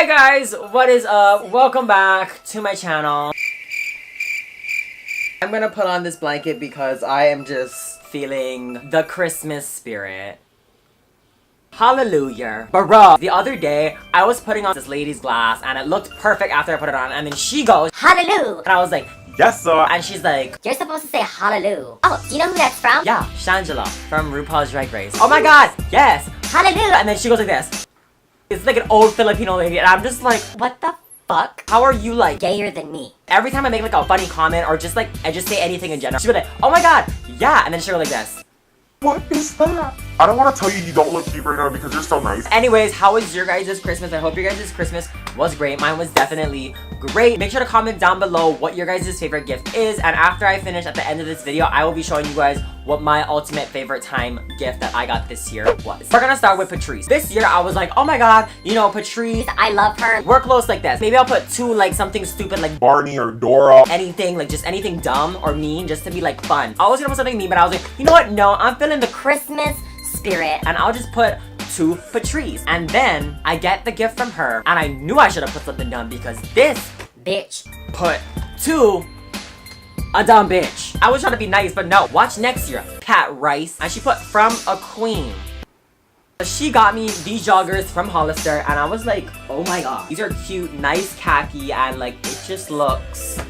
Hi guys, what is up? Welcome back to my channel. I'm gonna put on this blanket because I am just feeling the Christmas spirit. Hallelujah. Bruh, the other day, I was putting on this lady's glass and it looked perfect after I put it on, and then she goes, Hallelujah! And I was like, yes sir! And she's like, you're supposed to say Hallelujah. Oh, do you know who that's from? yeah, Shangela from RuPaul's Drag Race. Oh my god, yes! Hallelujah! And then she goes like this. It's like an old Filipino lady, and I'm just like, what the fuck? How are you like gayer than me? Every time I make like a funny comment or just like, I just say anything in general, she'll be like, oh my god, yeah, and then she'll go like this. What is that? I don't want to tell you you don't look cute right now because you're so nice. Anyways, how was your guys' Christmas? I hope your guys' Christmas was great. Mine was definitely great. Make sure to comment down below what your guys' favorite gift is. And after I finish at the end of this video, I will be showing you guys what my ultimate favorite time gift that I got this year was. We're gonna start with Patrice. This year, I was like, oh my god, you know, Patrice, I love her. We're close like this. Maybe I'll put two, like something stupid like Barney or Dora. Anything, like just anything dumb or mean just to be like fun. I was gonna put something mean, but I was like, you know what? No, I'm feeling the Christmas spirit. And I'll just put to Patrice. And then I get the gift from her. And I knew I should have put something dumb because this bitch put to a dumb bitch. I was trying to be nice, but no. Watch next year. Pat Rice. And she put from a queen. She got me these joggers from Hollister. And I was like, oh my god. These are cute, nice khaki. And like, it just looks...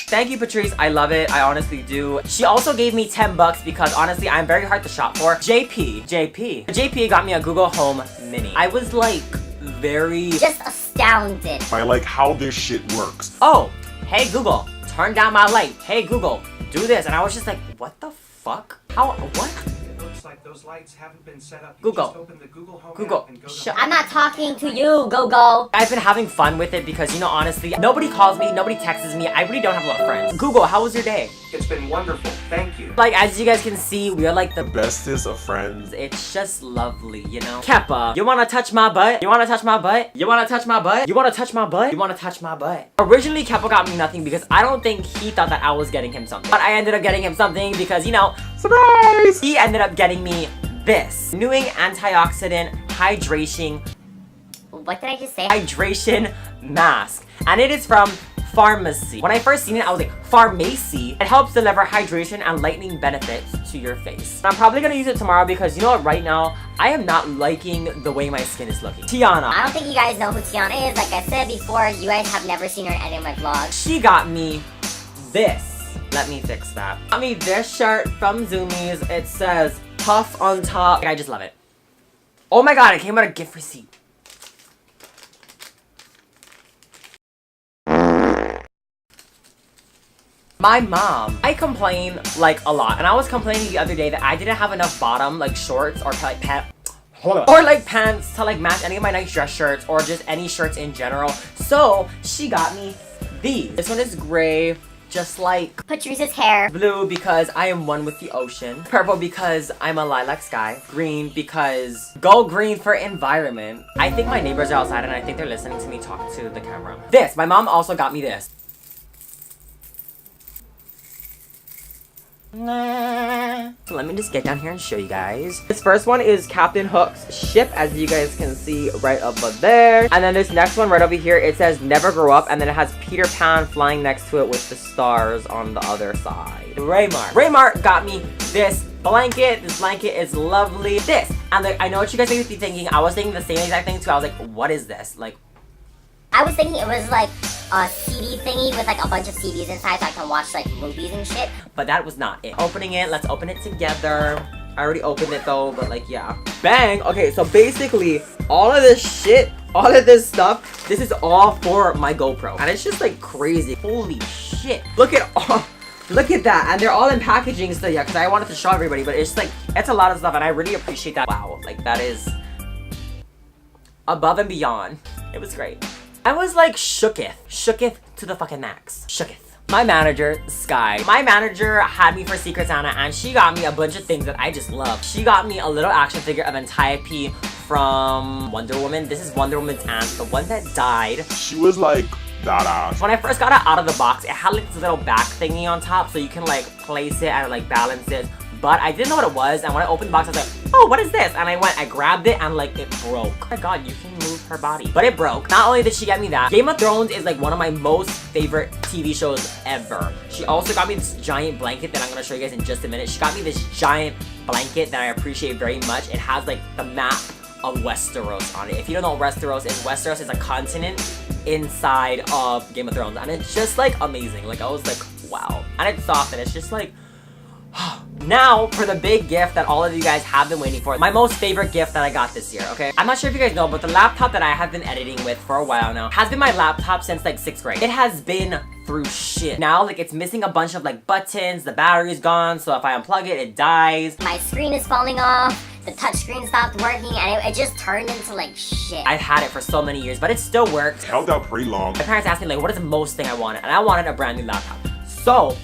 Thank you, Patrice. I love it. I honestly do. She also gave me 10 bucks because honestly, I'm very hard to shop for. JP got me a Google Home Mini. I was like, very... just astounded by like how this shit works. Oh, hey Google, turn down my light. Hey Google, do this. And I was just like, what the fuck? How, what? Looks like those lights haven't been set up. Google. Just open the Google Home Google. app and go to I'm not talking to you, Go. I've been having fun with it because, you know, honestly, nobody calls me, nobody texts me. I really don't have a lot of friends. Google, how was your day? It's been wonderful. Thank you. Like, as you guys can see, we are like the bestest of friends. It's just lovely, you know? Keppa, you wanna touch my butt? You wanna touch my butt? You wanna touch my butt? You wanna touch my butt? You wanna touch my butt? Originally, Keppa got me nothing because I don't think he thought that I was getting him something. But I ended up getting him something because, you know, surprise! He ended up getting me this. Renewing antioxidant hydration. What did I just say? Hydration mask. And it is from Pharmacy. When I first seen it, I was like, Pharmacy? It helps deliver hydration and lightening benefits to your face. I'm probably gonna use it tomorrow because, you know what, right now, I am not liking the way my skin is looking. Tiana. I don't think you guys know who Tiana is. Like I said before, you guys have never seen her in any of my vlogs. She got me this. Let me fix that. Got me this shirt from Zoomies. It says, puff on top. I just love it. Oh my god, it came with a gift receipt. My mom, I complain like a lot, and I was complaining the other day that I didn't have enough bottom, like shorts or like pants to like match any of my nice dress shirts or just any shirts in general. So she got me these. This one is gray, just like Patrice's hair. Blue because I am one with the ocean. Purple because I'm a lilac sky. Green because go green for environment. I think my neighbors are outside and I think they're listening to me talk to the camera. This, my mom also got me this. So let me just get down here and show you guys. This first one is Captain Hook's ship, as you guys can see right over there. And then this next one right over here, it says never grow up, and then it has Peter Pan flying next to it with the stars on the other side. Raymart got me this blanket. This blanket is lovely. This, and like, I know what you guys may be thinking. I was thinking the same exact thing too. I was like, what is this? Like, I was thinking it was like a CD thingy with like a bunch of CDs inside so I can watch like movies and shit. But that was not it. Opening it, let's open it together. I already opened it though, but like, yeah. Bang! Okay, so basically, all of this shit, all of this stuff, this is all for my GoPro. And it's just like crazy. Holy shit. Look at that. And they're all in packaging still, yeah, because I wanted to show everybody, but it's like, it's a lot of stuff and I really appreciate that. Wow, like that is above and beyond. It was great. I was like shooketh to the fucking max. Shooketh. My manager, Sky. My manager had me for Secret Santa and she got me a bunch of things that I just love. She got me a little action figure of Antiope from Wonder Woman. This is Wonder Woman's aunt, the one that died. She was like badass. When I first got it out of the box, it had like this little back thingy on top so you can like place it and like balance it. But I didn't know what it was, and when I opened the box, I was like, oh, what is this? And I grabbed it and like it broke. Oh my god, you can move her body. But it broke. Not only did she get me that, Game of Thrones is like one of my most favorite TV shows ever. She also got me this giant blanket that I'm gonna show you guys in just a minute. She got me this giant blanket that I appreciate very much. It has like the map of Westeros on it. If you don't know what Westeros is a continent inside of Game of Thrones, and it's just like amazing. Like I was like, wow. And it's soft and it's just like now for the big gift that all of you guys have been waiting for. My most favorite gift that I got this year, okay? I'm not sure if you guys know, but the laptop that I have been editing with for a while now has been my laptop since like 6th grade. It has been through shit. Now like it's missing a bunch of like buttons, the battery's gone, so if I unplug it, it dies. My screen is falling off. The touchscreen stopped working and it just turned into like shit. I've had it for so many years, but it still works. Held out pretty long. My parents asked me like, what is the most thing I wanted? And I wanted a brand new laptop. So,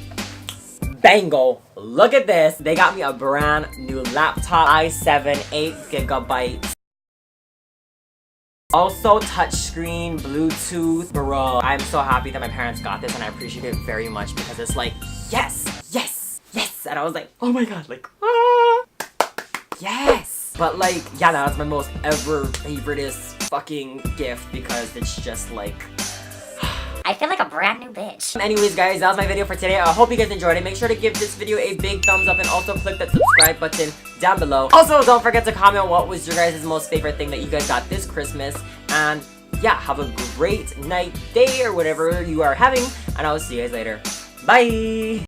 bango, look at this. They got me a brand new laptop, i7, 8GB. Also touchscreen, Bluetooth, bro. I'm so happy that my parents got this and I appreciate it very much because it's like, yes, yes, yes. And I was like, oh my god, like, ah. Yes! But like, yeah, that's my most ever favoriteest fucking gift because it's just like... I feel like a brand new bitch. Anyways guys, that was my video for today. I hope you guys enjoyed it. Make sure to give this video a big thumbs up and also click that subscribe button down below. Also, don't forget to comment what was your guys' most favorite thing that you guys got this Christmas. And yeah, have a great night, day, or whatever you are having. And I will see you guys later. Bye!